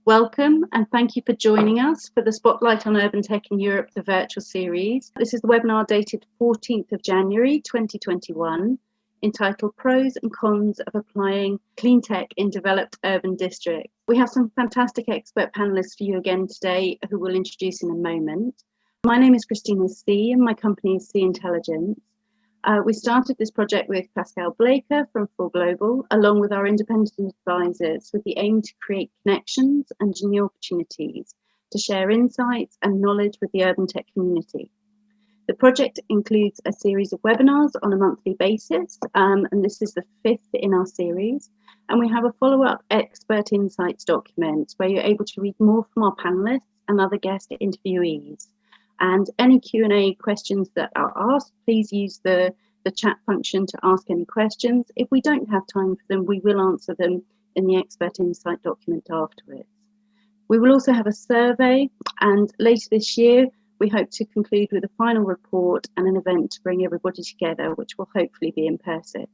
Welcome and thank you for joining us for the Spotlight on Urban Tech in Europe, the virtual series. This is the webinar dated 14th of January 2021, entitled Pros and Cons of Applying Clean Tech in Developed Urban Districts. We have some fantastic expert panelists for you again today who we'll introduce in a moment. My name is Christina C and my company is C Intelligence. We started this project with Pascal Blaker from Full Global, along with our independent advisors, with the aim to create connections and new opportunities to share insights and knowledge with the urban tech community. The project includes a series of webinars on a monthly basis, and this is the 5th in our series. And we have a follow-up expert insights document where you're able to read more from our panelists and other guest interviewees. And any Q&A questions that are asked, please use the chat function to ask any questions. If we don't have time for them, we will answer them in the expert insight document afterwards. We will also have a survey, and later this year, we hope to conclude with a final report and an event to bring everybody together, which will hopefully be in person.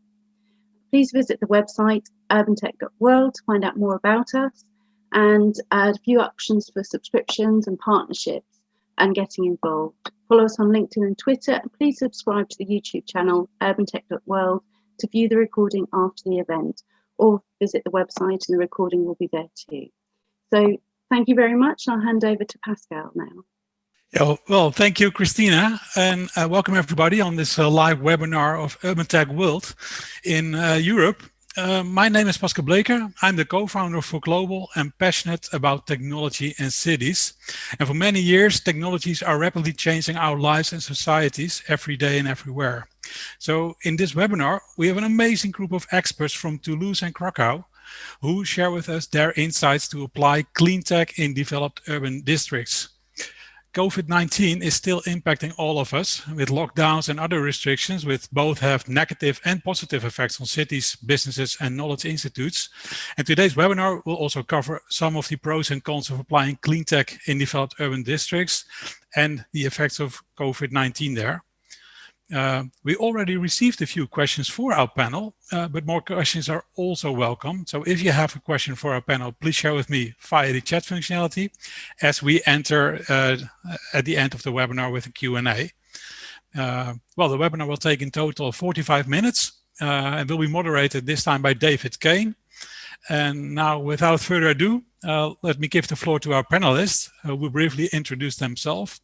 Please visit the website urbantech.world to find out more about us and a few options for subscriptions and partnerships and getting involved. Follow us on LinkedIn and Twitter, and please subscribe to the YouTube channel urbantech.world to view the recording after the event, or visit the website and the recording will be there too. So thank you very much. I'll hand over to Pascal now. Yeah, well, thank you, Christina, and welcome everybody on this live webinar of Urban Tech World in Europe. My name is Pascal Blaker. I'm the co-founder of For Global and passionate about technology and cities. And for many years, technologies are rapidly changing our lives and societies every day and everywhere. So in this webinar, we have an amazing group of experts from Toulouse and Krakow who share with us their insights to apply clean tech in developed urban districts. COVID-19 is still impacting all of us with lockdowns and other restrictions, which both have negative and positive effects on cities, businesses, and knowledge institutes. And today's webinar will also cover some of the pros and cons of applying clean tech in developed urban districts and the effects of COVID-19 there. We already received a few questions for our panel, but more questions are also welcome. So if you have a question for our panel, please share with me via the chat functionality as we enter at the end of the webinar with a Q&A. Well, the webinar will take in total 45 minutes and will be moderated this time by David Kane. And now, without further ado, let me give the floor to our panelists who will briefly introduce themselves.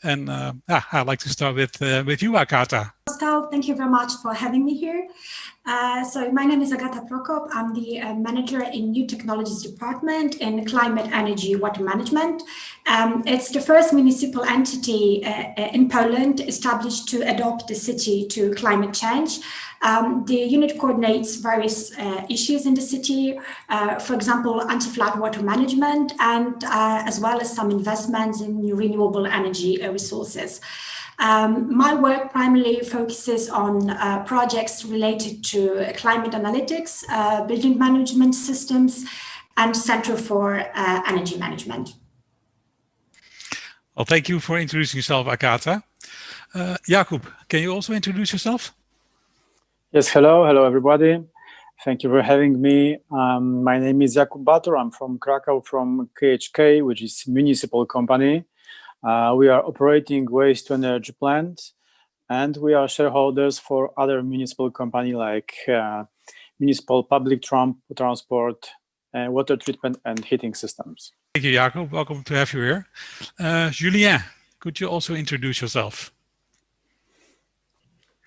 And I'd like to start with you, Agata. Pascal, thank you very much for having me here. So my name is Agata Prokop. I'm the manager in New Technologies Department in Climate, Energy, Water Management. It's the first municipal entity in Poland established to adopt the city to climate change. The unit coordinates various issues in the city, for example, anti-flood water management, and as well as some investments in new renewable energy resources. My work primarily focuses on projects related to climate analytics, building management systems, and Center for Energy Management. Well, thank you for introducing yourself, Agata. Jakub, can you also introduce yourself? Yes, hello everybody. Thank you for having me. My name is Jakub Bator. I'm from Krakow, from KHK, which is a municipal company. We are operating waste to energy plant, and we are shareholders for other municipal company like municipal public transport, water treatment and heating systems. Thank you, Jakub. Welcome to have you here. Julien, could you also introduce yourself?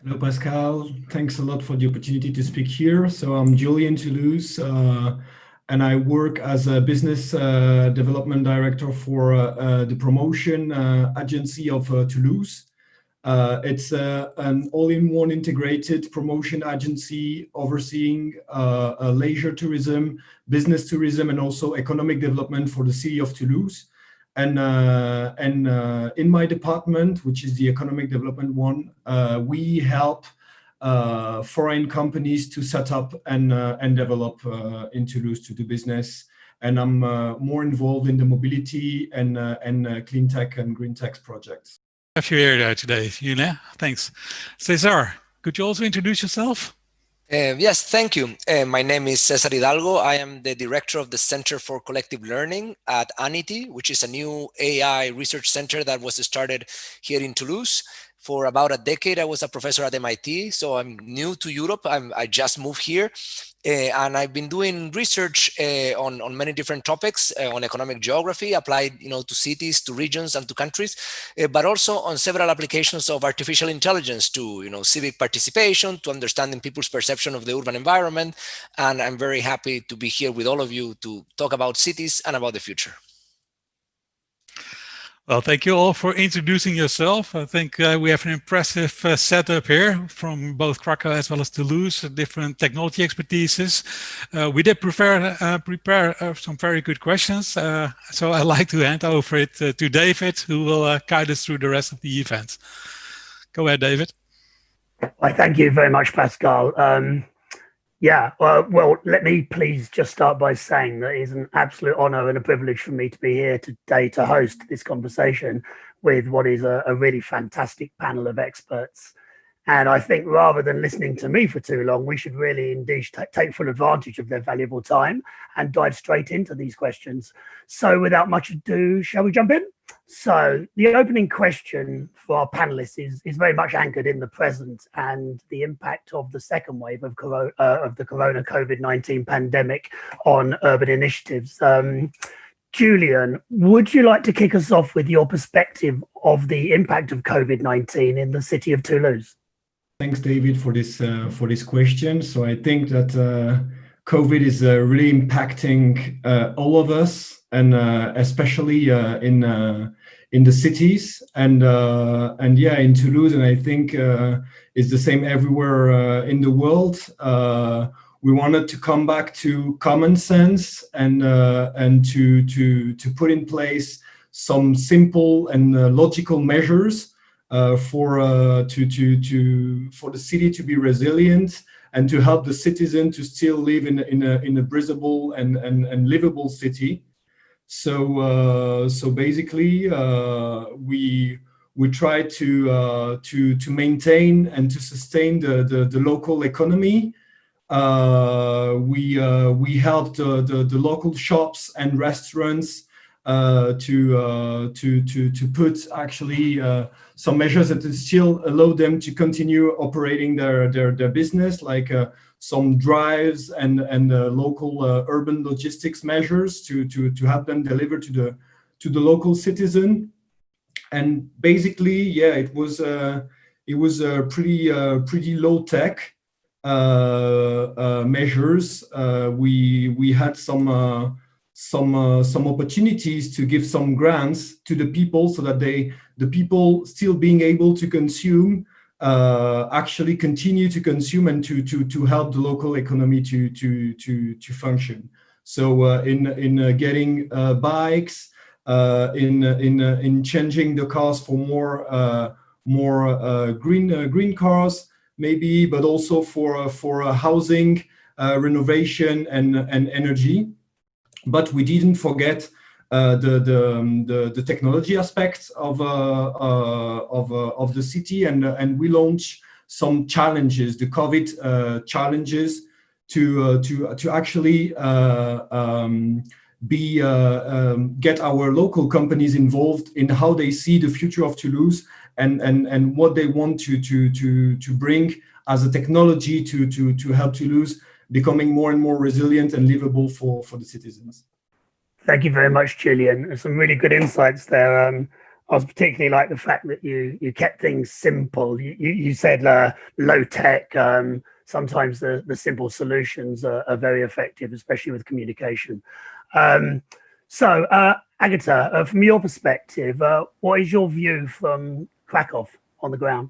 Hello, Pascal. Thanks a lot for the opportunity to speak here. So I'm Julien Toulouse, and I work as a business development director for the promotion agency of Toulouse. It's an all-in-one integrated promotion agency overseeing leisure tourism, business tourism, and also economic development for the city of Toulouse. And in my department, which is the economic development one, we help foreign companies to set up and develop in Toulouse to do business. And I'm more involved in the mobility and clean tech and green tech projects. Have you here today, Julien? Thanks. Cesar, could you also introduce yourself? Yes, thank you. My name is Cesar Hidalgo. I am the director of the Center for Collective Learning at ANITI, which is a new AI research center that was started here in Toulouse. For about a decade, I was a professor at MIT, so I'm new to Europe. I just moved here, and I've been doing research on many different topics on economic geography, applied to cities, to regions, and to countries, but also on several applications of artificial intelligence to civic participation, to understanding people's perception of the urban environment. And I'm very happy to be here with all of you to talk about cities and about the future. Well, thank you all for introducing yourself. I think we have an impressive setup here from both Krakow as well as Toulouse, different technology expertises. We did prepare some very good questions. So I'd like to hand over it to David, who will guide us through the rest of the event. Go ahead, David. Well, thank you very much, Pascal. Well, let me please just start by saying that it is an absolute honor and a privilege for me to be here today to host this conversation with what is a really fantastic panel of experts. And I think rather than listening to me for too long, we should really indeed take full advantage of their valuable time and dive straight into these questions. So without much ado, shall we jump in? So the opening question for our panelists is very much anchored in the present and the impact of the second wave of the corona COVID-19 pandemic on urban initiatives. Julien, would you like to kick us off with your perspective of the impact of COVID-19 in the city of Toulouse? Thanks, David, for this question. So I think that COVID is really impacting all of us, and especially in the cities, and in Toulouse, and I think it's the same everywhere in the world. We wanted to come back to common sense and to put in place some simple and logical measures for the city to be resilient and to help the citizen to still live in a breathable and livable city. So basically, we try to maintain and to sustain the local economy. We helped the local shops and restaurants to put actually some measures that still allow them to continue operating their business, like some drives and local urban logistics measures to help them deliver to the local citizen. And basically, yeah, it was pretty low tech measures. We had some opportunities to give some grants to the people so that the people still being able to consume actually continue to consume and to help the local economy to function. So in getting bikes, in changing the cars for more green cars maybe, but also for housing, renovation and energy. But we didn't forget the technology aspects of the city, and we launched some challenges, the COVID challenges, to actually get our local companies involved in how they see the future of Toulouse and what they want to bring as a technology to help Toulouse becoming more and more resilient and livable for the citizens. Thank you very much, Julien. Some really good insights there. I was particularly like the fact that you kept things simple. You said low tech. Sometimes the simple solutions are very effective, especially with communication. So, Agata, from your perspective, what is your view from Krakow on the ground?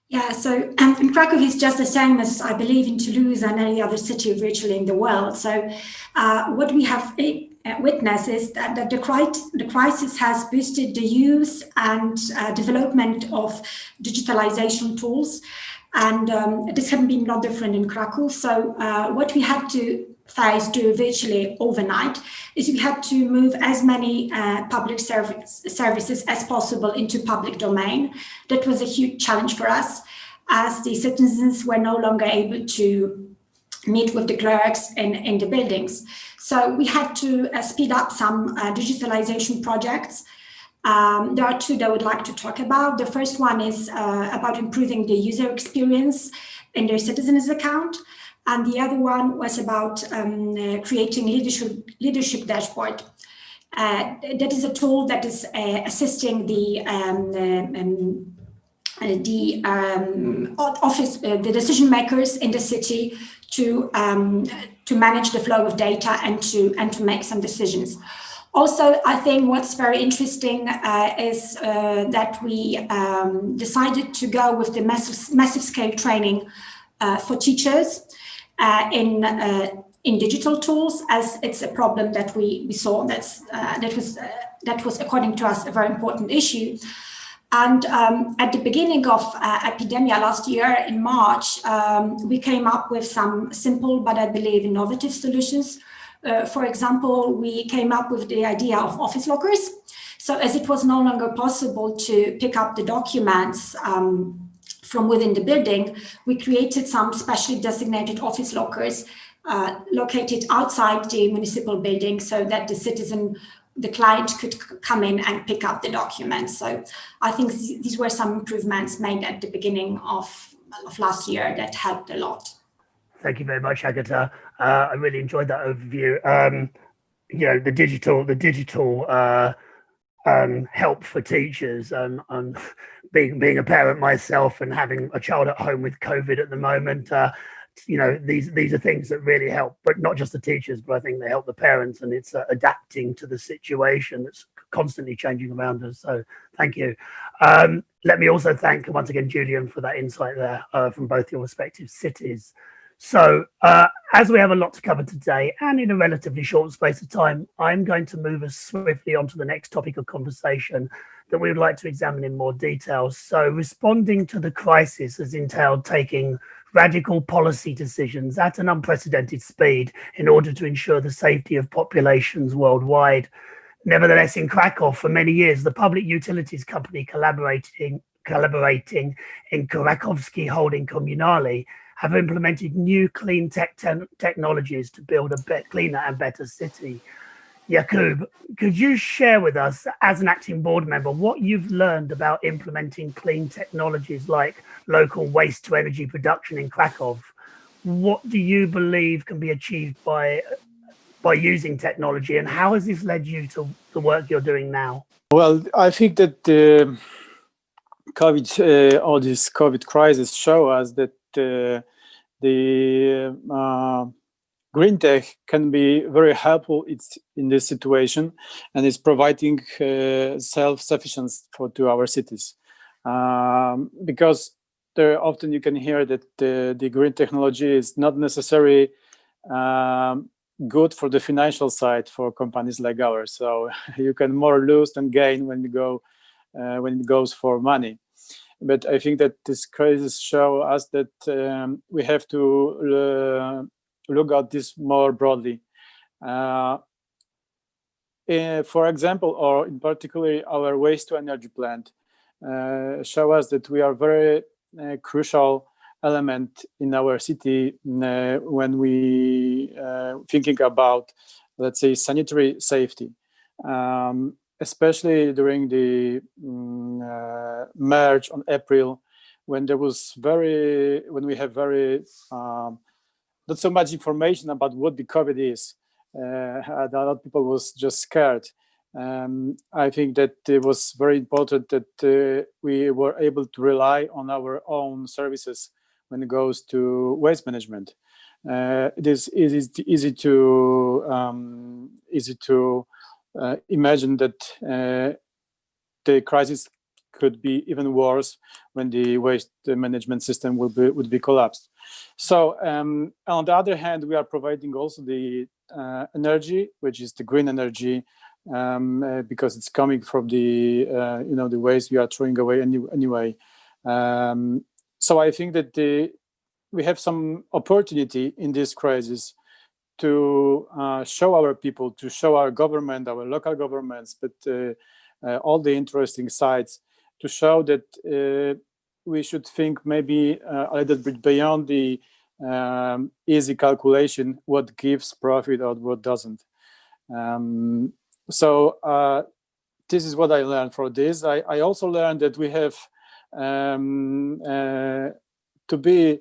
Yeah, so in Krakow is just the same as I believe in Toulouse and any other city virtually in the world. So what we have witnessed is that the crisis has boosted the use and development of digitalization tools. And this had been no different in Krakow. So what we had to do virtually overnight is we had to move as many public services as possible into public domain. That was a huge challenge for us. as the citizens were no longer able to meet with the clerks in the buildings. So we had to speed up some digitalization projects. There are two that I would like to talk about. The first one is about improving the user experience in their citizens account. And the other one was about creating leadership dashboard. That is a tool that is assisting the decision makers in the city to manage the flow of data and to make some decisions. Also, I think what's very interesting is that we decided to go with the massive scale training for teachers in digital tools, as it's a problem that we saw that was according to us a very important issue. And at the beginning of epidemic last year in March, we came up with some simple but I believe innovative solutions. For example, we came up with the idea of office lockers. So as it was no longer possible to pick up the documents from within the building, we created some specially designated office lockers located outside the municipal building so that the client could come in and pick up the documents. So I think these were some improvements made at the beginning of last year that helped a lot. Thank you very much, Agata. I really enjoyed that overview. You know, the digital help for teachers, and being a parent myself and having a child at home with COVID at the moment. You know, these are things that really help, but not just the teachers, but I think they help the parents, and it's adapting to the situation that's constantly changing around us. So thank you. Let me also thank once again Julien for that insight there from both your respective cities. So as we have a lot to cover today and in a relatively short space of time, I'm going to move us swiftly on to the next topic of conversation that we would like to examine in more detail. So responding to the crisis has entailed taking radical policy decisions at an unprecedented speed in order to ensure the safety of populations worldwide. Nevertheless, in Krakow, for many years, the public utilities company collaborating in Krakowski Holding Komunalny have implemented new clean technologies to build a cleaner and better city. Jakub, could you share with us, as an acting board member, what you've learned about implementing clean technologies like local waste to energy production in Krakow? What do you believe can be achieved by using technology, and how has this led you to the work you're doing now? Well, I think that all this COVID crisis show us that the green tech can be very helpful in this situation, and it's providing self-sufficiency to our cities. Because often you can hear that the green technology is not necessarily good for the financial side for companies like ours. So you can more lose than gain when it goes for money. But I think that this crisis show us that we have to look at this more broadly. For example, or in particular, our waste to energy plant show us that we are very crucial element in our city when we thinking about, let's say, sanitary safety. Especially during the March on April, when we have very not so much information about what the COVID is. A lot of people was just scared. I think that it was very important that we were able to rely on our own services when it goes to waste management. It is easy to imagine that the crisis could be even worse when the waste management system would be collapsed. So on the other hand, we are providing also the energy, which is the green energy, because it's coming from the the waste we are throwing away anyway. So I think that we have some opportunity in this crisis to show our people, to show our government, our local governments, but all the interesting sides, to show that we should think maybe a little bit beyond the easy calculation, what gives profit or what doesn't. So this is what I learned from this. I also learned that we have to be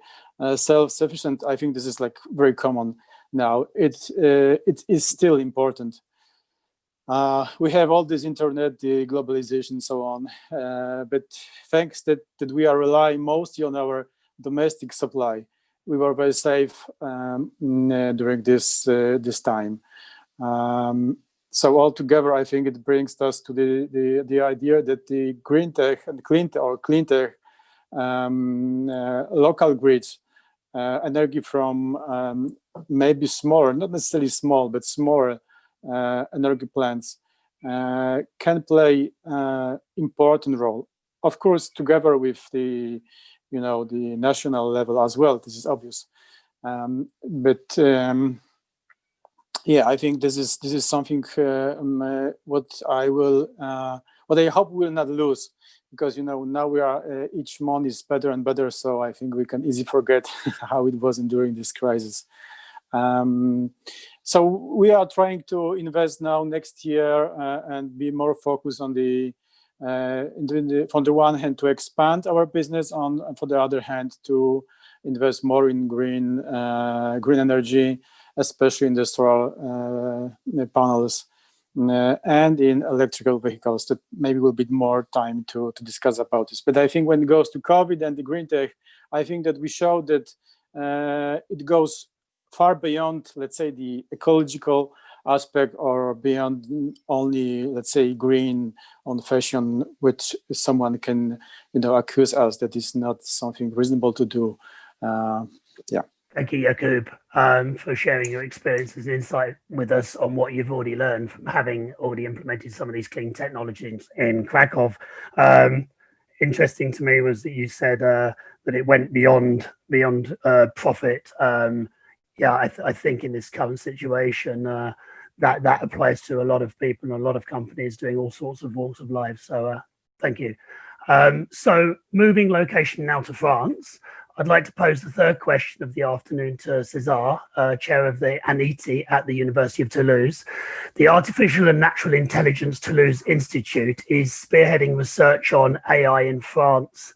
self-sufficient. I think this is like very common now. It is still important. We have all this internet, the globalization, and so on. But thanks that we are relying mostly on our domestic supply, we were very safe during this time. So altogether, I think it brings us to the idea that the green tech and clean tech local grids, energy from maybe smaller, not necessarily small, but smaller energy plants can play important role. Of course, together with the national level as well. This is obvious, yeah, I think this is something what I hope we will not lose, because now we are each month is better and better. So I think we can easily forget how it was during this crisis. So we are trying to invest now next year and be more focused on from the one hand to expand our business, and for the other hand to invest more in green energy, especially industrial panels and in electrical vehicles. That maybe will be more time to discuss about this. But I think when it goes to COVID and the green tech, I think that we showed that it goes far beyond, let's say, the ecological aspect, or beyond only, let's say, green on fashion, which someone can, accuse us that is not something reasonable to do. Yeah. Thank you, Jakub, for sharing your experiences and insight with us on what you've already learned from having already implemented some of these clean technologies in Krakow. Interesting to me was that you said that it went beyond profit. Yeah, I think in this current situation, that applies to a lot of people and a lot of companies doing all sorts of walks of life. So thank you. So moving location now to France, I'd like to pose the third question of the afternoon to Cesar, chair of the ANITI at the University of Toulouse. The Artificial and Natural Intelligence Toulouse Institute is spearheading research on AI in France.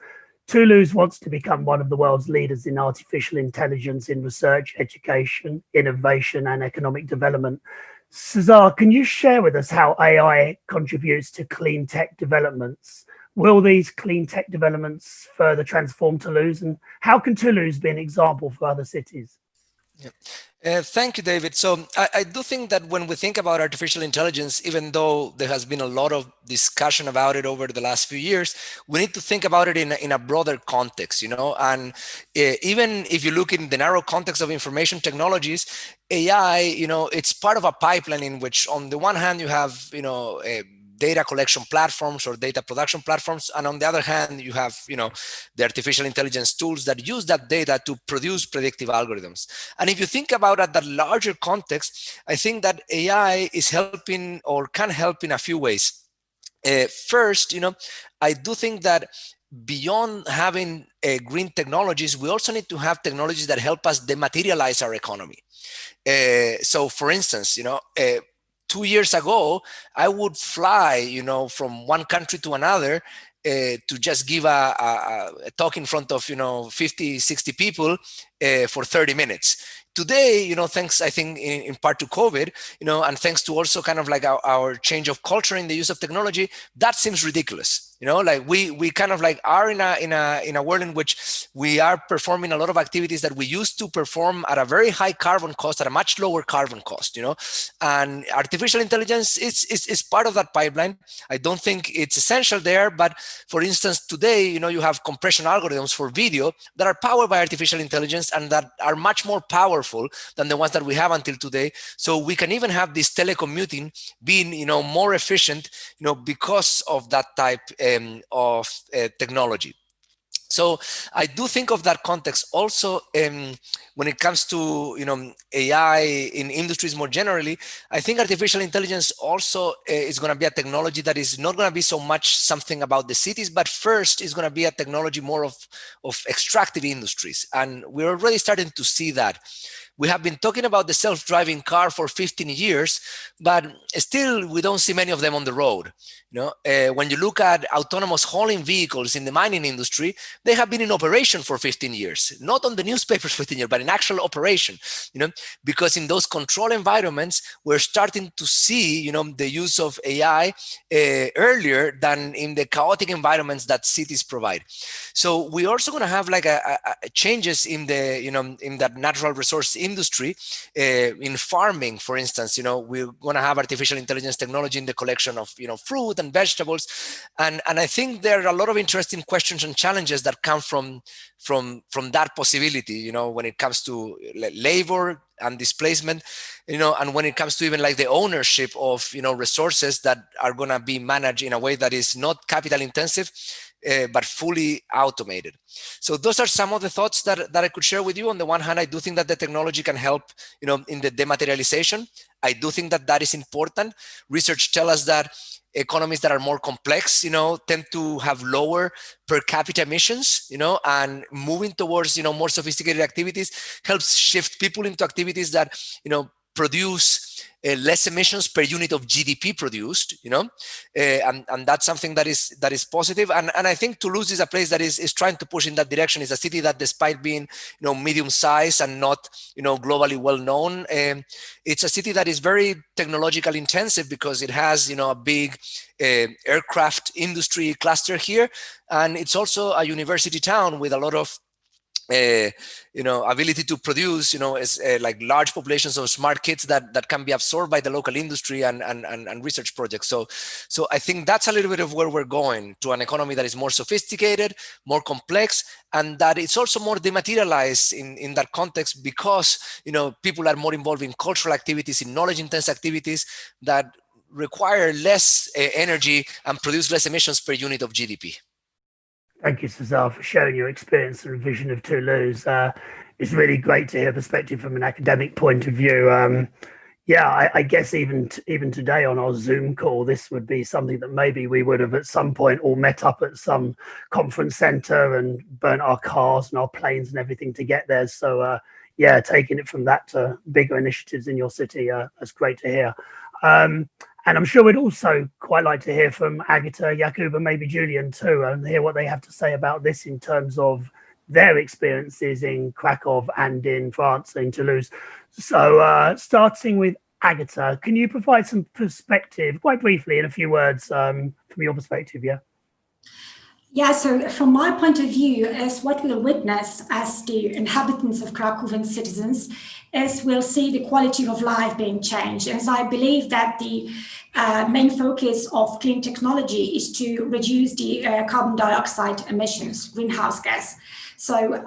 Toulouse wants to become one of the world's leaders in artificial intelligence in research, education, innovation, and economic development. Cesar, can you share with us how AI contributes to clean tech developments? Will these clean tech developments further transform Toulouse, and how can Toulouse be an example for other cities? Yeah. Thank you, David. So I do think that when we think about artificial intelligence, even though there has been a lot of discussion about it over the last few years, we need to think about it in a broader context, and even if you look in the narrow context of information technologies, AI, it's part of a pipeline in which on the one hand you have, data collection platforms or data production platforms, and on the other hand you have the artificial intelligence tools that use that data to produce predictive algorithms. And if you think about it, that larger context, I think that AI is helping or can help in a few ways. First, I do think that beyond having green technologies, we also need to have technologies that help us dematerialize our economy. So for instance, 2 years ago, I would fly, from one country to another to just give a talk in front of, 50, 60 people for 30 minutes. Today, thanks, I think, in part to COVID, and thanks to also kind of like our change of culture in the use of technology, that seems ridiculous. Like we kind of like are in a world in which we are performing a lot of activities that we used to perform at a very high carbon cost, at a much lower carbon cost, and artificial intelligence is part of that pipeline. I don't think it's essential there, but for instance, today, you have compression algorithms for video that are powered by artificial intelligence and that are much more powerful than the ones that we have until today. So we can even have this telecommuting being, more efficient, because of that type of technology. So I do think of that context also when it comes to AI in industries more generally. I think artificial intelligence also is going to be a technology that is not going to be so much something about the cities, but first is going to be a technology more of extractive industries, and we're already starting to see that. We have been talking about the self-driving car for 15 years, but still we don't see many of them on the road. When you look at autonomous hauling vehicles in the mining industry, they have been in operation for 15 years, not on the newspapers for 15 years, but in actual operation, because in those control environments, we're starting to see, the use of AI earlier than in the chaotic environments that cities provide. So we're also going to have like a changes in the, in that natural resource industry. In farming, for instance, we're going to have artificial intelligence technology in the collection of, fruit and vegetables. And I think there are a lot of interesting questions and challenges that come from that possibility, when it comes to labor and displacement, and when it comes to even like the ownership of, resources that are going to be managed in a way that is not capital intensive, but fully automated. So those are some of the thoughts that I could share with you. On the one hand, I do think that the technology can help, in the dematerialization. I do think that that is important. Research tells us that economies that are more complex, tend to have lower per capita emissions, and moving towards, more sophisticated activities helps shift people into activities that, produce less emissions per unit of GDP produced, and that's something that is positive. And I think Toulouse is a place that is trying to push in that direction. It's a city that, despite being, medium size and not, globally well known, it's a city that is very technologically intensive because it has, a big aircraft industry cluster here, and it's also a university town with a lot of ability to produce, like large populations of smart kids that can be absorbed by the local industry and research projects. So I think that's a little bit of where we're going, to an economy that is more sophisticated, more complex, and that it's also more dematerialized in that context because, people are more involved in cultural activities, in knowledge-intense activities that require less energy and produce less emissions per unit of GDP. Thank you, Cesar, for sharing your experience and vision of Toulouse. It's really great to hear perspective from an academic point of view. I guess even today on our Zoom call, this would be something that maybe we would have at some point all met up at some conference center and burnt our cars and our planes and everything to get there. So taking it from that to bigger initiatives in your city, that's great to hear. And I'm sure we'd also quite like to hear from Agata, Jakub, and maybe Julien too, and hear what they have to say about this in terms of their experiences in Krakow and in France, in Toulouse. So starting with Agata, can you provide some perspective, quite briefly, in a few words, from your perspective, yeah? Yeah, so from my point of view, as what we'll witness as the inhabitants of Krakow and citizens, is we'll see the quality of life being changed. As I believe that the main focus of clean technology is to reduce the carbon dioxide emissions, greenhouse gas. So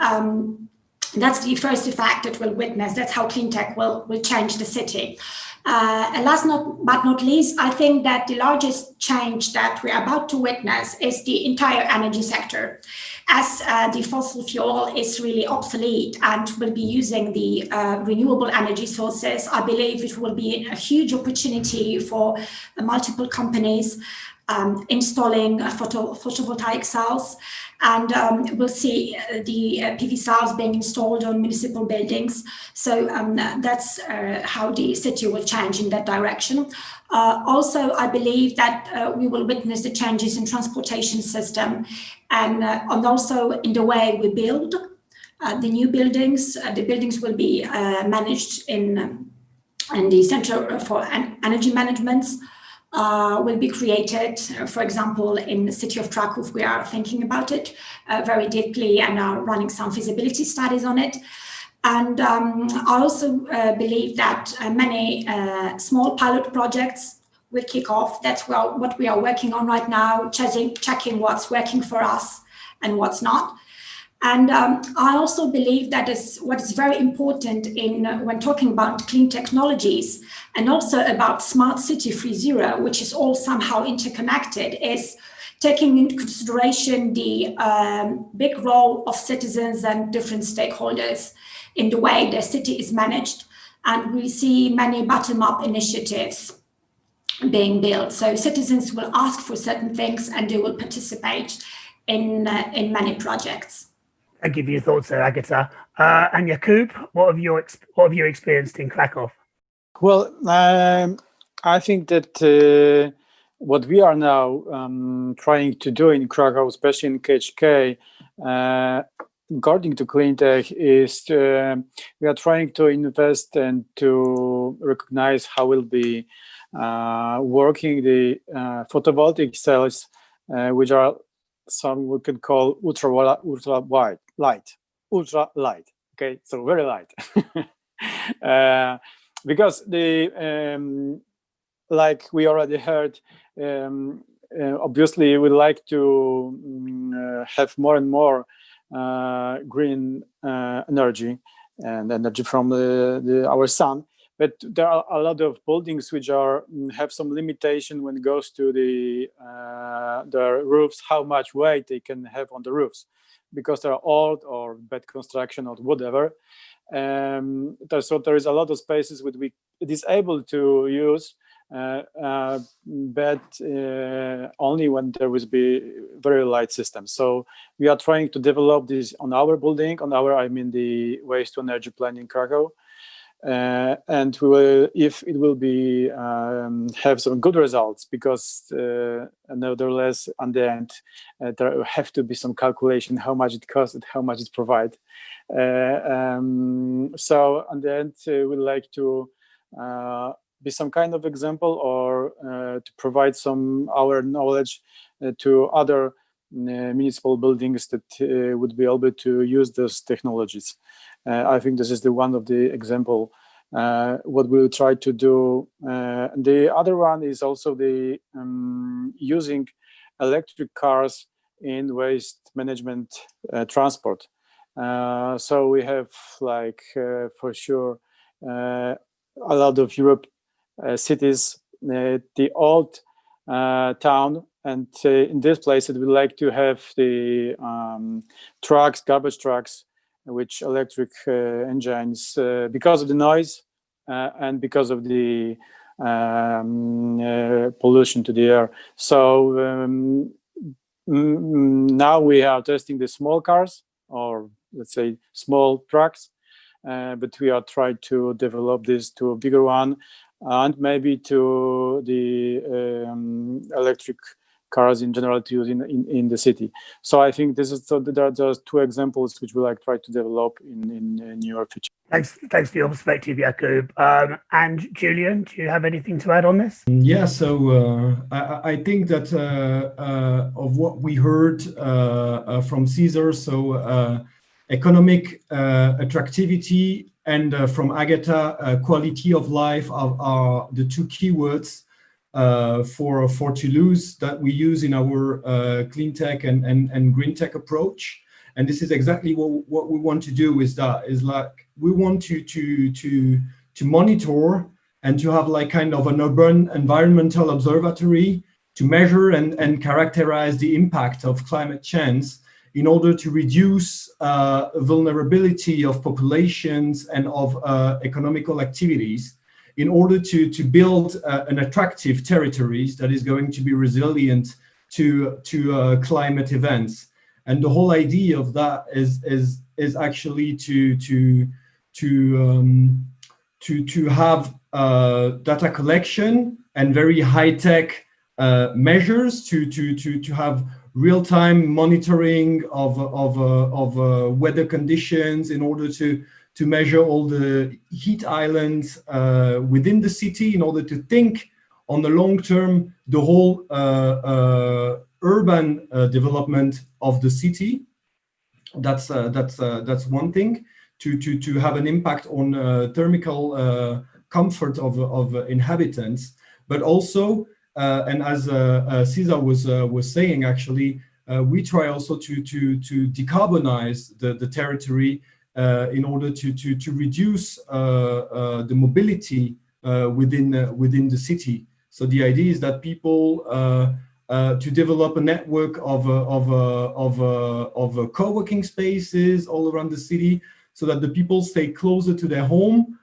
that's the first effect that we'll witness. That's how clean tech will change the city. And last but not least, I think that the largest change that we're about to witness is the entire energy sector. As the fossil fuel is really obsolete and will be using the renewable energy sources, I believe it will be a huge opportunity for multiple companies installing photovoltaic cells. And we'll see the PV cells being installed on municipal buildings. So that's how the city will change in that direction. Also, I believe that we will witness the changes in transportation system and also in the way we build the new buildings. The buildings will be managed in the Center for Energy Management. Will be created. For example, in the city of Krakow, we are thinking about it very deeply and are running some feasibility studies on it. And I also believe that many small pilot projects will kick off. That's what we are working on right now, checking what's working for us and what's not. And I also believe that is what is very important when talking about clean technologies and also about Smart City 3.0, which is all somehow interconnected, is taking into consideration the big role of citizens and different stakeholders in the way the city is managed. And we see many bottom-up initiatives being built. So citizens will ask for certain things and they will participate in many projects. Thank you for your thoughts there, Agata. And Jakub, what have you experienced in Krakow? Well, I think that what we are now trying to do in Krakow, especially in KHK, according to cleantech, is we are trying to invest and to recognize how will be working the photovoltaic cells, which are some we can call ultra light. Okay, so very light. Because the like we already heard, obviously we like to have more and more green energy and energy from our sun. But there are a lot of buildings which have some limitation when it goes to the roofs, how much weight they can have on the roofs, because they're old or bad construction or whatever. So there is a lot of spaces which it is able to use, but only when there will be very light systems. So we are trying to develop this on our building, the waste to energy plant in Krakow. And we will, if it will be have some good results, because nevertheless, on the end, there have to be some calculation how much it costs and how much it provides. So on the end, we'd like to be some kind of example, or to provide some our knowledge to other municipal buildings that would be able to use those technologies. I think this is one of the example what we'll try to do. The other one is also the using electric cars in waste management transport. So we have for sure a lot of Europe cities, the old town, and in this place we like to have the trucks, garbage trucks, which electric engines, because of the noise and because of the pollution to the air. So now we are testing the small cars, or let's say small trucks, but we are trying to develop this to a bigger one, and maybe to the electric cars in general to use in the city. So I think this is there are just two examples which we like try to develop in near future. Thanks for your perspective, Jakub. And Julien, do you have anything to add on this? Yeah, so I think that of what we heard from Cesar, so economic attractivity and from Agata, quality of life are the two keywords for Toulouse that we use in our clean tech and green tech approach. And this is exactly what we want to do is we want to monitor and to have kind of an urban environmental observatory to measure and characterize the impact of climate change in order to reduce vulnerability of populations and of economical activities, in order to build an attractive territories that is going to be resilient to climate events. And the whole idea of that is actually to have data collection and very high-tech measures to have real-time monitoring of weather conditions in order to measure all the heat islands within the city, in order to think on the long term the whole urban development of the city. That's one thing, to have an impact on thermal comfort of inhabitants, but also and as Cesar was saying, actually we try also to decarbonize the territory in order to reduce the mobility within the city. So the idea is that people to develop a network of co-working spaces all around the city, so that the people stay closer to their home,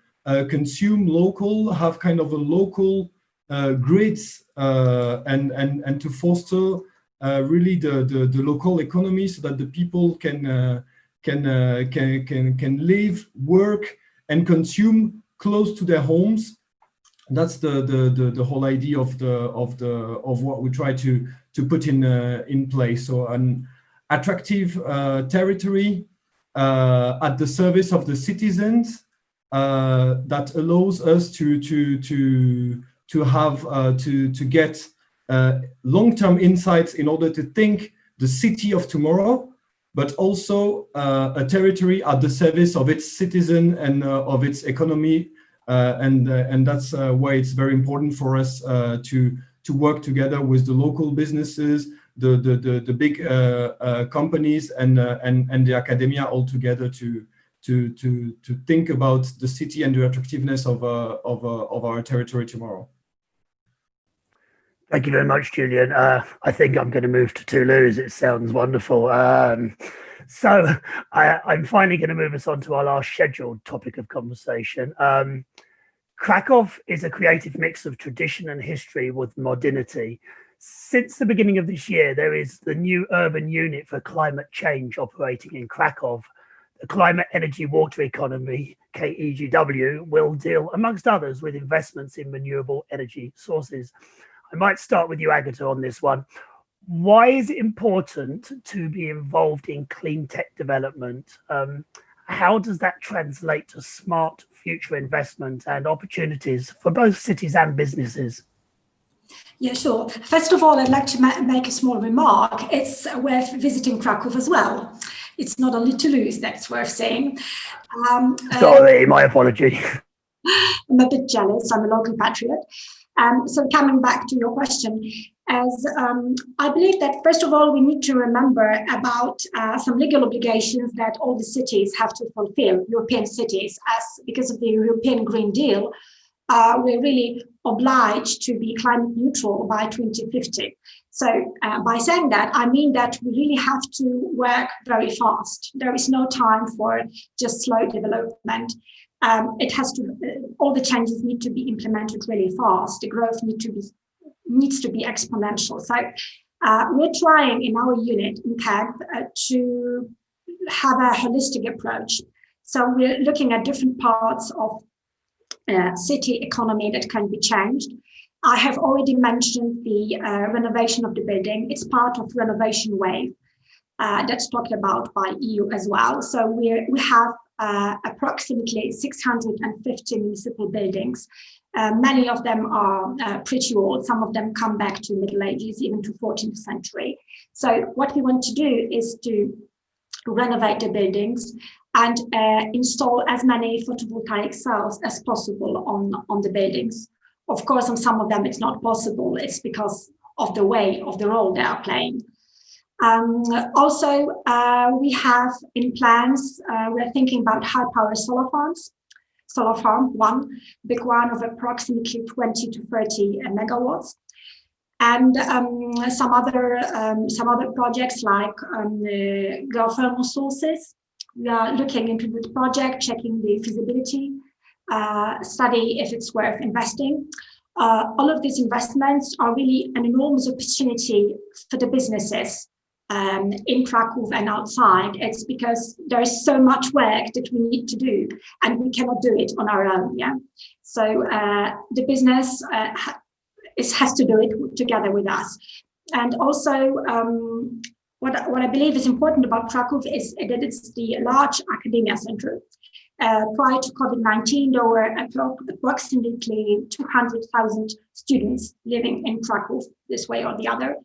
consume local, have kind of a local grids, and to foster really the local economy, so that the people can live, work, and consume close to their homes. That's the whole idea of what we try to put in place. So an attractive territory at the service of the citizens, that allows us to get long-term insights in order to think the city of tomorrow, but also a territory at the service of its citizen and of its economy, and that's why it's very important for us to work together with the local businesses, the big companies, and the academia all together to think about the city and the attractiveness of our territory tomorrow. Thank you very much, Julien. I think I'm going to move to Toulouse. It sounds wonderful. So I'm finally going to move us on to our last scheduled topic of conversation. Krakow is a creative mix of tradition and history with modernity. Since the beginning of this year, there is the new urban unit for climate change operating in Krakow. The Climate Energy Water Economy, KEGW, will deal, amongst others, with investments in renewable energy sources. I might start with you, Agata, on this one. Why is it important to be involved in clean tech development? How does that translate to smart future investment and opportunities for both cities and businesses? Yeah, sure. First of all, I'd like to make a small remark. It's worth visiting Krakow as well. It's not only Toulouse, that's worth saying. Sorry, my apology. I'm a bit jealous. I'm a local patriot. So coming back to your question, as I believe that, first of all, we need to remember about some legal obligations that all the cities have to fulfill, European cities, as because of the European Green Deal, we're really obliged to be climate neutral by 2050. So by saying that, I mean that we really have to work very fast. There is no time for just slow development. It has to, all the changes need to be implemented really fast. The growth needs to be exponential. So we're trying in our unit in CAG to have a holistic approach. So we're looking at different parts of city economy that can be changed. I have already mentioned the renovation of the building. It's part of renovation wave that's talked about by EU as well. So we have approximately 650 municipal buildings. Many of them are pretty old. Some of them come back to Middle Ages, even to 14th century. So what we want to do is to renovate the buildings and install as many photovoltaic cells as possible on the buildings. Of course, on some of them it's not possible. It's because of the way of the role they are playing. Also, we have in plans, we're thinking about high power solar farms. Solar farm, one big one of approximately 20 to 30 megawatts. And some other projects like geothermal sources. We are looking into this project, checking the feasibility, study if it's worth investing. All of these investments are really an enormous opportunity for the businesses in Krakow and outside. It's because there is so much work that we need to do and we cannot do it on our own. Yeah. So the business has to do it together with us. And also what I believe is important about Krakow is that it's the large academia center. Prior to COVID-19, there were approximately 200,000 students living in Krakow this way or the other.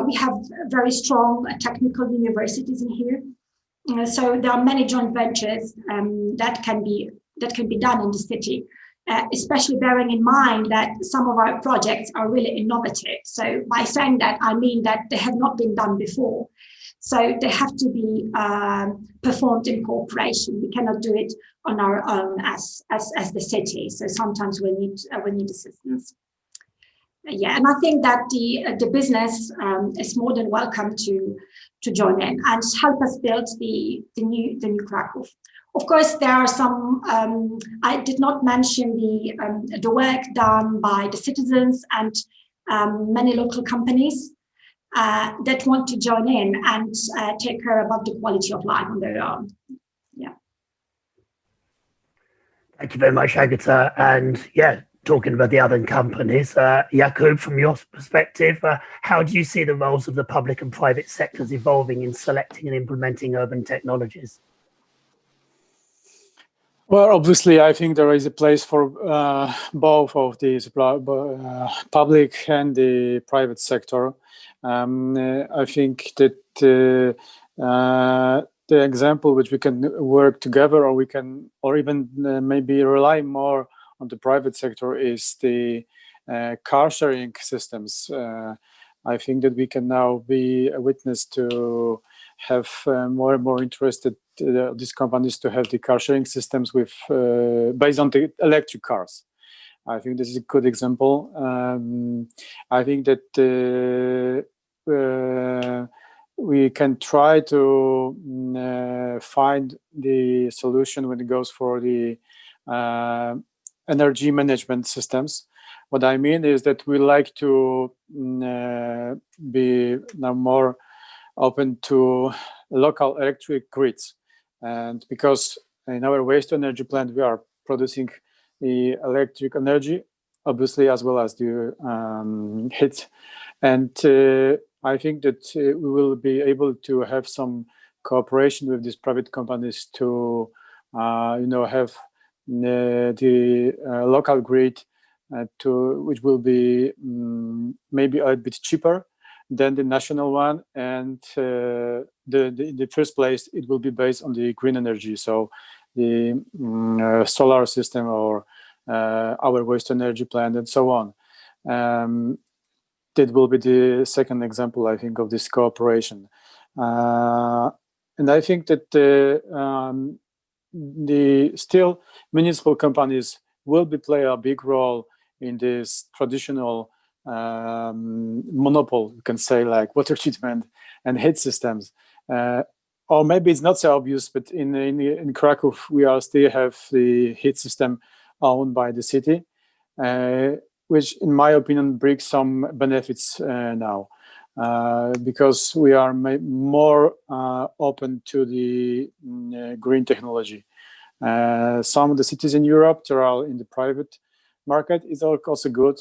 We have very strong technical universities in here. So there are many joint ventures that can be done in the city, especially bearing in mind that some of our projects are really innovative. So by saying that, I mean that they have not been done before. So they have to be performed in cooperation. We cannot do it on our own as the city. So sometimes we need assistance. Yeah, and I think that the business is more than welcome to join in and help us build the new Krakow. Of course, there are some. I did not mention the work done by the citizens and many local companies that want to join in and take care about the quality of life on their own. Yeah. Thank you very much, Agata. And yeah, talking about the other companies, Jakub, from your perspective, how do you see the roles of the public and private sectors evolving in selecting and implementing urban technologies? Well, obviously, I think there is a place for both of these public and the private sector. I think that the example which we can work together, or even maybe rely more on the private sector, is the car sharing systems. I think that we can now be a witness to have more and more interested these companies to have the car sharing systems with based on the electric cars. I think this is a good example. I think that we can try to find the solution when it goes for the energy management systems. What I mean is that we like to be now more open to local electric grids, and because in our waste to energy plant we are producing the electric energy, obviously, as well as the heat, and I think that we will be able to have some cooperation with these private companies to have the local grid which will be maybe a bit cheaper than the national one, and the first place it will be based on the green energy, so the solar system or our waste energy plant and so on. That will be the second example, I think, of this cooperation, and I think that the still municipal companies will play a big role in this traditional monopoly, you can say, like water treatment and heat systems. Or maybe it's not so obvious, but in Krakow, we still have the heat system owned by the city, which, in my opinion, brings some benefits now, because we are more open to the green technology. Some of the cities in Europe that are in the private market is also good.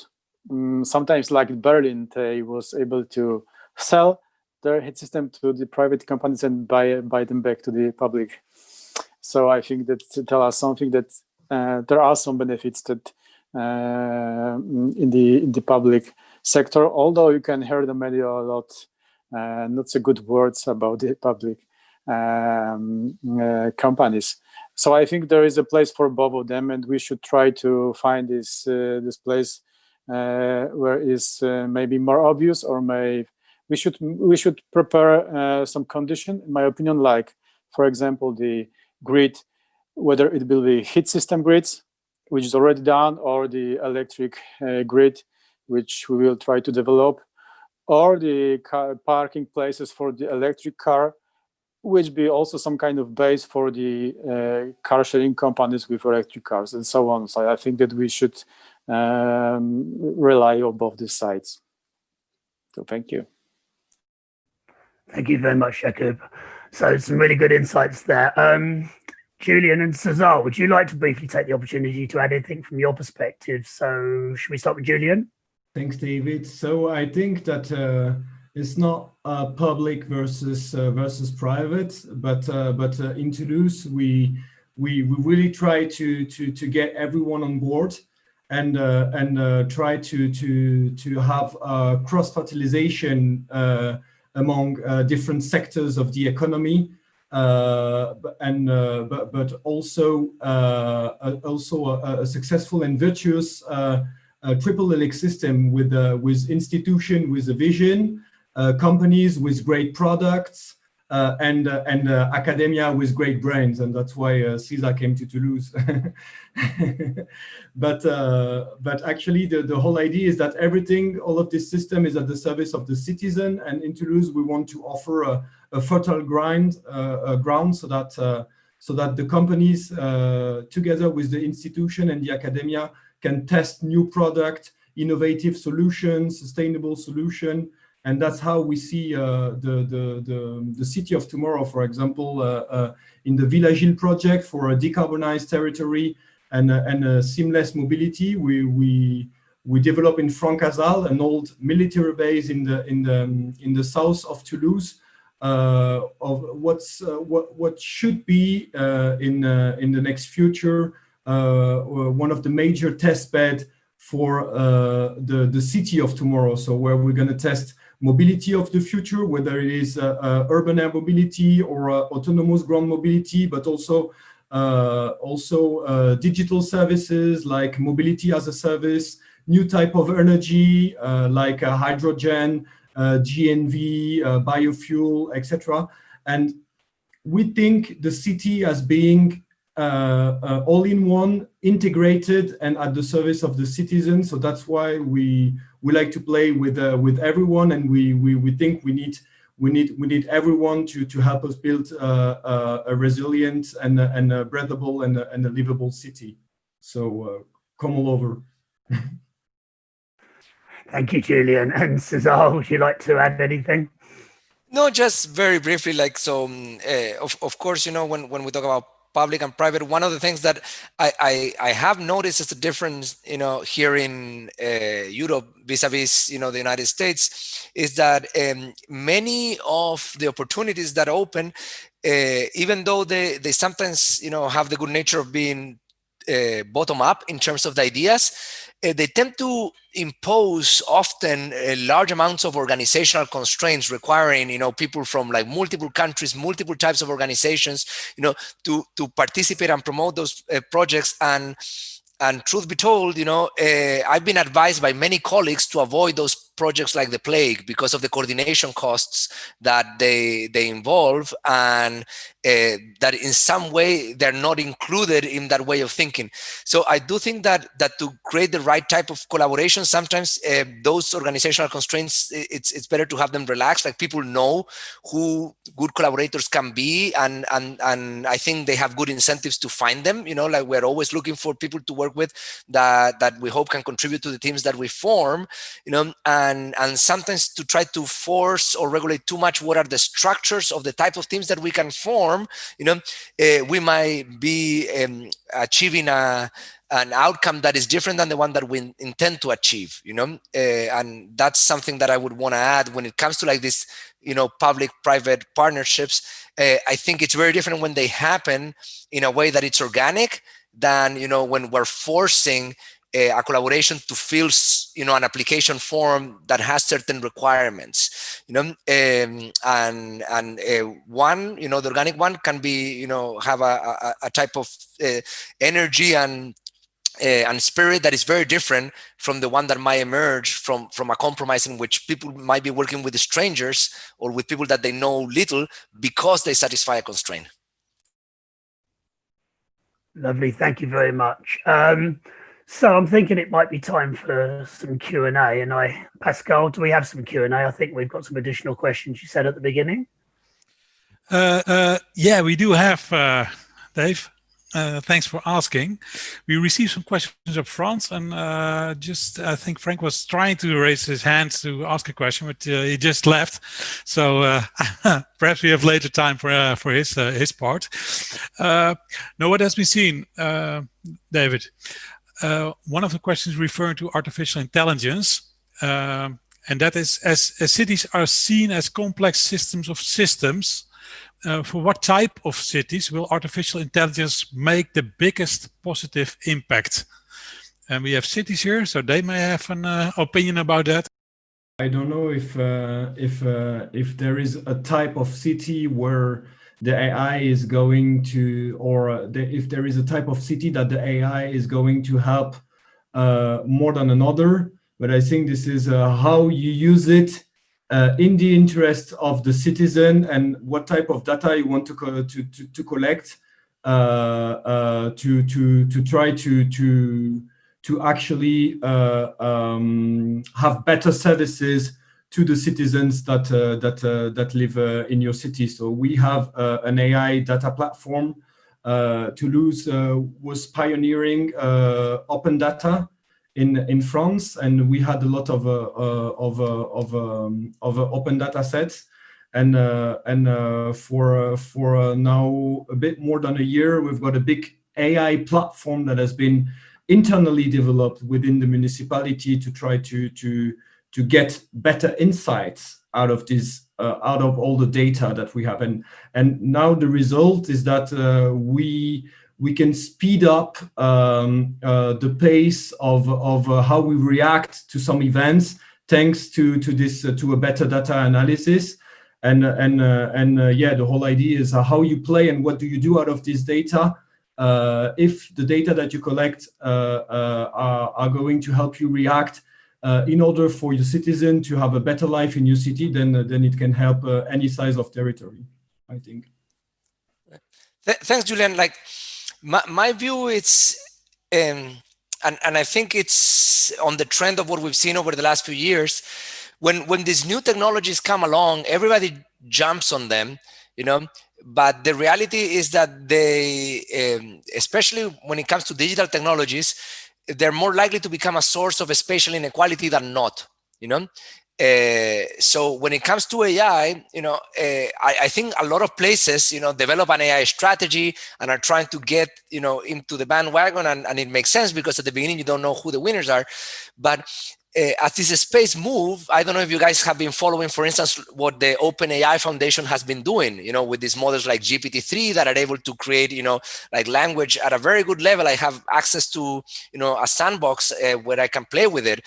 Sometimes, like Berlin, they was able to sell their heat system to the private companies and buy them back to the public. So I think that tells us something that there are some benefits that in the public sector, although you can hear the media a lot, not so good words about the public companies. So I think there is a place for both of them, and we should try to find this place where is maybe more obvious, or we should prepare some condition, in my opinion, like, for example, the grid, whether it will be heat system grids, which is already done, or the electric grid, which we will try to develop, or the parking places for the electric car, which be also some kind of base for the car sharing companies with electric cars and so on. So I think that we should rely on both these sides. So thank you. Thank you very much, Jakub. So some really good insights there. Julien and Cesar, would you like to briefly take the opportunity to add anything from your perspective? So should we start with Julien? Thanks, David. So I think that it's not public versus private, but in Toulouse we really try to get everyone on board and try to have cross-fertilization among different sectors of the economy, but also a successful and virtuous triple helix system with institution with a vision, companies with great products, and academia with great brains, and that's why Cesar came to Toulouse. But actually, the whole idea is that all of this system is at the service of the citizen. And in Toulouse, we want to offer a fertile ground so that the companies, together with the institution and the academia, can test new product, innovative solutions, sustainable solution. And that's how we see the city of tomorrow, for example, in the Village Hill project for a decarbonized territory and a seamless mobility. We develop in Francazal, an old military base in the south of Toulouse, of what should be in the next future one of the major test bed for the city of tomorrow. So where we're going to test mobility of the future, whether it is urban air mobility or autonomous ground mobility, but also digital services like mobility as a service, new type of energy like hydrogen, GNV, biofuel, etc. And we think the city as being all-in-one, integrated, and at the service of the citizens. So that's why we like to play with everyone, and we think we need everyone to help us build a resilient and a breathable and a livable city. So come all over. Thank you, Julien. And Cesar, would you like to add anything? No, just very briefly, like, so of course, when we talk about public and private, one of the things that I have noticed is the difference, here in Europe vis-a-vis, the United States, is that many of the opportunities that open, even though they sometimes, have the good nature of being bottom up in terms of the ideas, they tend to impose often large amounts of organizational constraints requiring, people from like multiple countries, multiple types of organizations, to participate and promote those projects. And truth be told, I've been advised by many colleagues to avoid those projects like the plague because of the coordination costs that they involve, and that in some way they're not included in that way of thinking. So I do think that to create the right type of collaboration, sometimes those organizational constraints, it's better to have them relaxed. Like, people know who good collaborators can be, and I think they have good incentives to find them. Like, we're always looking for people to work with that we hope can contribute to the teams that we form. And sometimes to try to force or regulate too much what are the structures of the type of teams that we can form, we might be achieving an outcome that is different than the one that we intend to achieve, and that's something that I would want to add when it comes to like this, public-private partnerships. I think it's very different when they happen in a way that it's organic than, when we're forcing a collaboration to fill, an application form that has certain requirements, and one, the organic one can be, have a type of energy and spirit that is very different from the one that might emerge from a compromise in which people might be working with strangers or with people that they know little because they satisfy a constraint. Lovely, thank you very much. So I'm thinking it might be time for some Q&A, and Pascal, do we have some Q&A? I think we've got some additional questions you said at the beginning. Yeah, we do have, Dave. Thanks for asking. We received some questions up front, and I think Frank was trying to raise his hand to ask a question, but he just left. So perhaps we have later time for his part. Now, what has been seen, David? One of the questions referring to artificial intelligence, and that is, as cities are seen as complex systems of systems, for what type of cities will artificial intelligence make the biggest positive impact? And we have cities here, so they may have an opinion about that. I don't know if there is a type of city where the AI is going to, or if there is a type of city that the AI is going to help more than another. But I think this is how you use it in the interest of the citizen and what type of data you want to collect to try to actually have better services to the citizens that live in your city. So we have an AI data platform. Toulouse was pioneering open data in France, and we had a lot of open data sets. And for now a bit more than a year, we've got a big AI platform that has been internally developed within the municipality to try to get better insights out of this, out of all the data that we have. And now the result is that we can speed up the pace of how we react to some events, thanks to a better data analysis. And the whole idea is how you play and what do you do out of this data. If the data that you collect are going to help you react in order for your citizen to have a better life in your city, then it can help any size of territory, I think. Thanks, Julien. Like my view, it's and I think it's on the trend of what we've seen over the last few years. When these new technologies come along, everybody jumps on them, But the reality is that they, especially when it comes to digital technologies, they're more likely to become a source of spatial inequality than not, So when it comes to AI, I think a lot of places, develop an AI strategy and are trying to get, into the bandwagon, and it makes sense because at the beginning you don't know who the winners are. But as this space move, I don't know if you guys have been following, for instance, what the OpenAI Foundation has been doing, with these models like GPT-3 that are able to create, like language at a very good level. I have access to, a sandbox where I can play with it.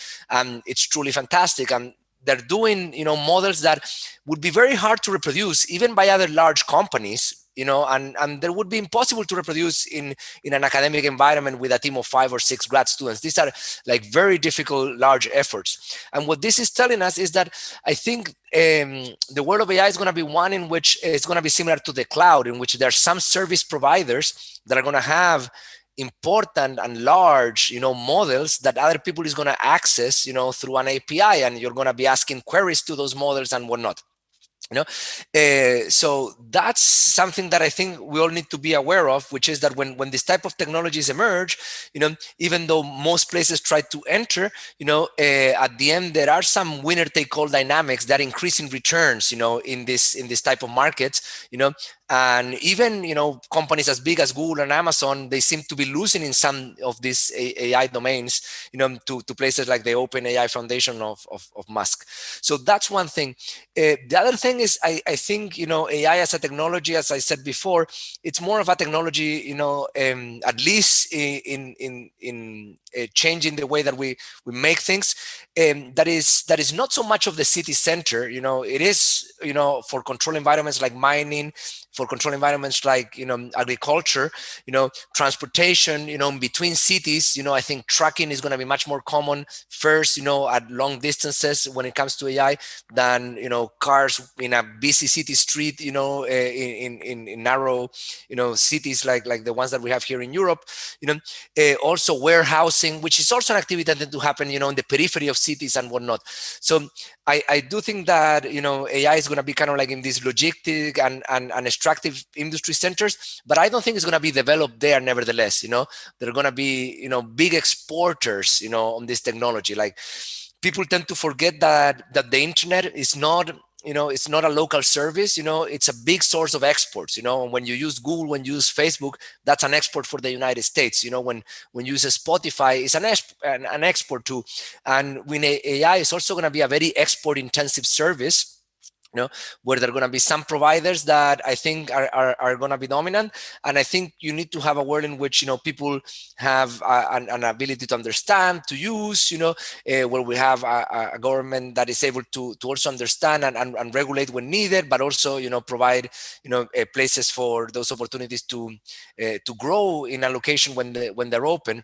It's truly fantastic. And they're doing, models that would be very hard to reproduce even by other large companies, and there would be impossible to reproduce in an academic environment with a team of 5 or 6 grad students. These are like very difficult, large efforts. And what this is telling us is that I think the world of AI is going to be one in which it's going to be similar to the cloud, in which there are some service providers that are going to have important and large, models that other people is going to access, through an API, and you're going to be asking queries to those models and whatnot. So that's something that I think we all need to be aware of, which is that when this type of technologies emerge, even though most places try to enter, at the end there are some winner take all dynamics that increase in returns, in this type of markets, and even companies as big as Google and Amazon, they seem to be losing in some of these AI domains, to places like the OpenAI Foundation of Musk. So that's one thing. The other thing is I think AI as a technology, as I said before, it's more of a technology, at least in changing the way that we make things. That is not so much of the city center. It is for control environments like mining, for control environments like agriculture, transportation, between cities. I think trucking is going to be much more common first, at long distances when it comes to AI than cars in a busy city street, in narrow cities like the ones that we have here in Europe. Also warehousing, which is also an activity that tends to happen in the periphery of cities and whatnot. So I do think that AI is going to be kind of like in these logistic and extractive industry centers, but I don't think it's going to be developed there. Nevertheless, they're going to be big exporters on this technology. Like, people tend to forget that the internet is not it's not a local service. It's a big source of exports. When you use Google, when you use Facebook, that's an export for the United States. When you use Spotify, it's an export too. And when AI is also going to be a very export intensive service, where there are going to be some providers that I think are going to be dominant. And I think you need to have a world in which, people have an ability to understand, to use, where we have a government that is able to also understand and regulate when needed, but also, provide, places for those opportunities to grow in a location when they're open.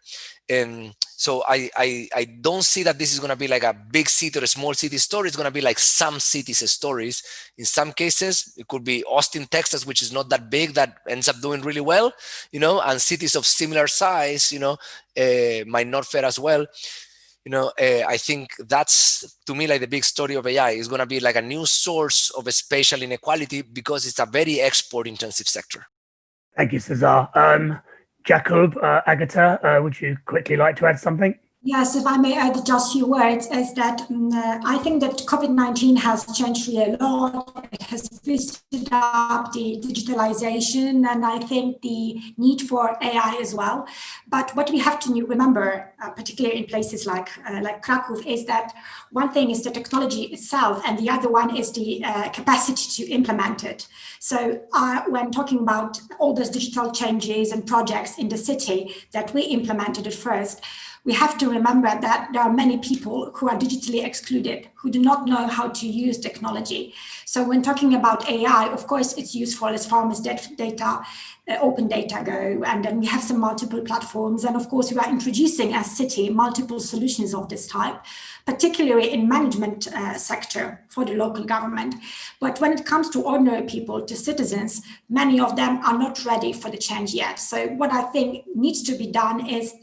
So I don't see that this is going to be like a big city or a small city story. It's going to be like some cities' stories. In some cases, it could be Austin, Texas, which is not that big, that ends up doing really well, and cities of similar size, might not fare as well. I think that's, to me, like the big story of AI is going to be like a new source of spatial inequality because it's a very export-intensive sector. Thank you, Cesar. Jakub, Agata, would you quickly like to add something? Yes, if I may add just a few words, is that I think that COVID-19 has changed really a lot. It has boosted up the digitalization and I think the need for AI as well. But what we have to remember, particularly in places like Krakow, is that one thing is the technology itself and the other one is the capacity to implement it. So when talking about all those digital changes and projects in the city that we implemented at first, we have to remember that there are many people who are digitally excluded, who do not know how to use technology. So when talking about AI, of course, it's useful as far as data, open data go. And then we have some multiple platforms. And of course, we are introducing as city multiple solutions of this type, particularly in management sector for the local government. But when it comes to ordinary people, to citizens, many of them are not ready for the change yet. So what I think needs to be done is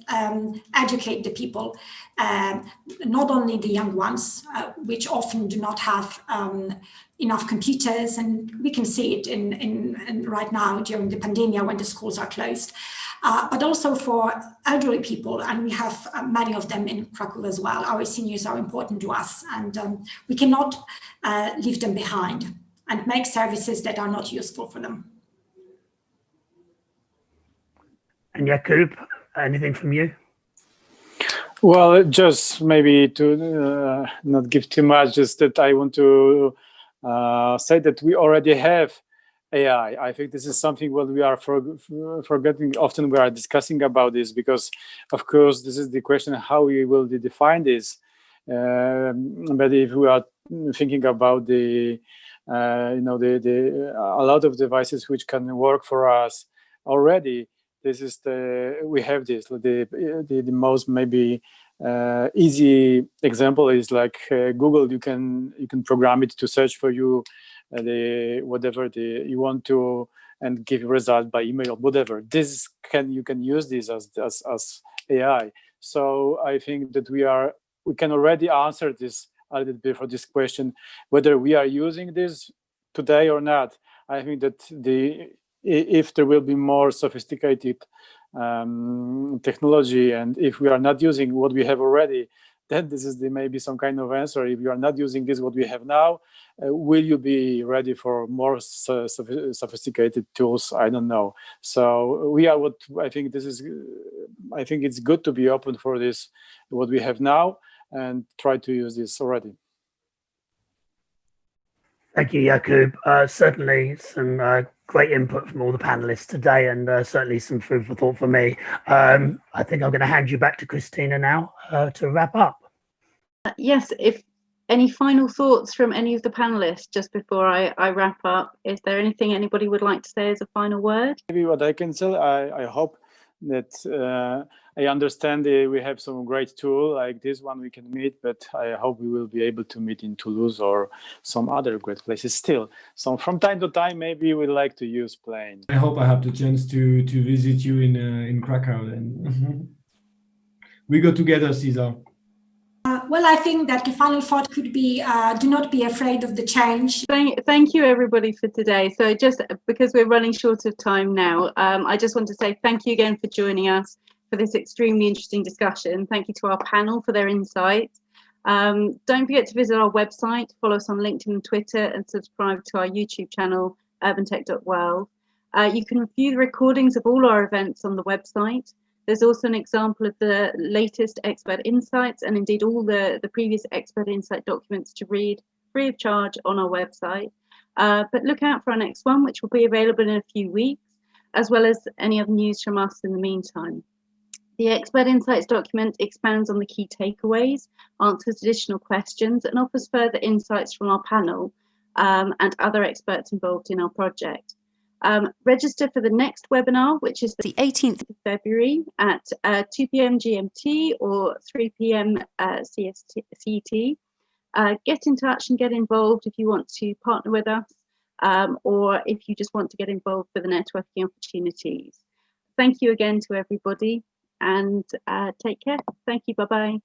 educate the people, not only the young ones, which often do not have enough computers, and we can see it in right now during the pandemic when the schools are closed, but also for elderly people, and we have many of them in Krakow as well. Our seniors are important to us, and we cannot leave them behind and make services that are not useful for them. And Jakub, anything from you? Well, just maybe to not give too much, just that I want to say that we already have AI. I think this is something what we are forgetting. Often we are discussing about this because, of course, this is the question how we will define this. But if we are thinking about a lot of devices which can work for us already, this is we have this. The most maybe easy example is like Google. You can program it to search for you whatever you want to and give result by email, whatever. You can use this as AI. So I think that we can already answer this a little bit for this question whether we are using this today or not. I think that if there will be more sophisticated technology, and if we are not using what we have already, then this is maybe some kind of answer. If you are not using this what we have now, will you be ready for more sophisticated tools? I don't know. So I think it's good to be open for this what we have now and try to use this already. Thank you, Jakub. Certainly some great input from all the panelists today, and certainly some food for thought for me. I think I'm going to hand you back to Christina now to wrap up. Yes, if any final thoughts from any of the panelists just before I wrap up, is there anything anybody would like to say as a final word? Maybe what I can say, I hope that I understand we have some great tool like this one we can meet, but I hope we will be able to meet in Toulouse or some other great places still. So from time to time, maybe we'd like to use plane. I hope I have the chance to visit you in Krakow. And we go together, Cesar. Well, I think that the final thought could be, do not be afraid of the change. Thank you, everybody, for today. So just because we're running short of time now, I just want to say thank you again for joining us for this extremely interesting discussion. Thank you to our panel for their insights. Don't forget to visit our website, follow us on LinkedIn and Twitter, and subscribe to our YouTube channel, urbantech.world. You can view the recordings of all our events on the website. There's also an example of the latest expert insights and indeed all the previous expert insight documents to read free of charge on our website. But look out for our next one, which will be available in a few weeks, as well as any other news from us in the meantime. The expert insights document expands on the key takeaways, answers additional questions, and offers further insights from our panel and other experts involved in our project. Register for the next webinar, which is the 18th of February at 2 p.m. GMT or 3 p.m. CET. Get in touch and get involved if you want to partner with us, or if you just want to get involved for the networking opportunities. Thank you again to everybody, and take care. Thank you. Bye-bye.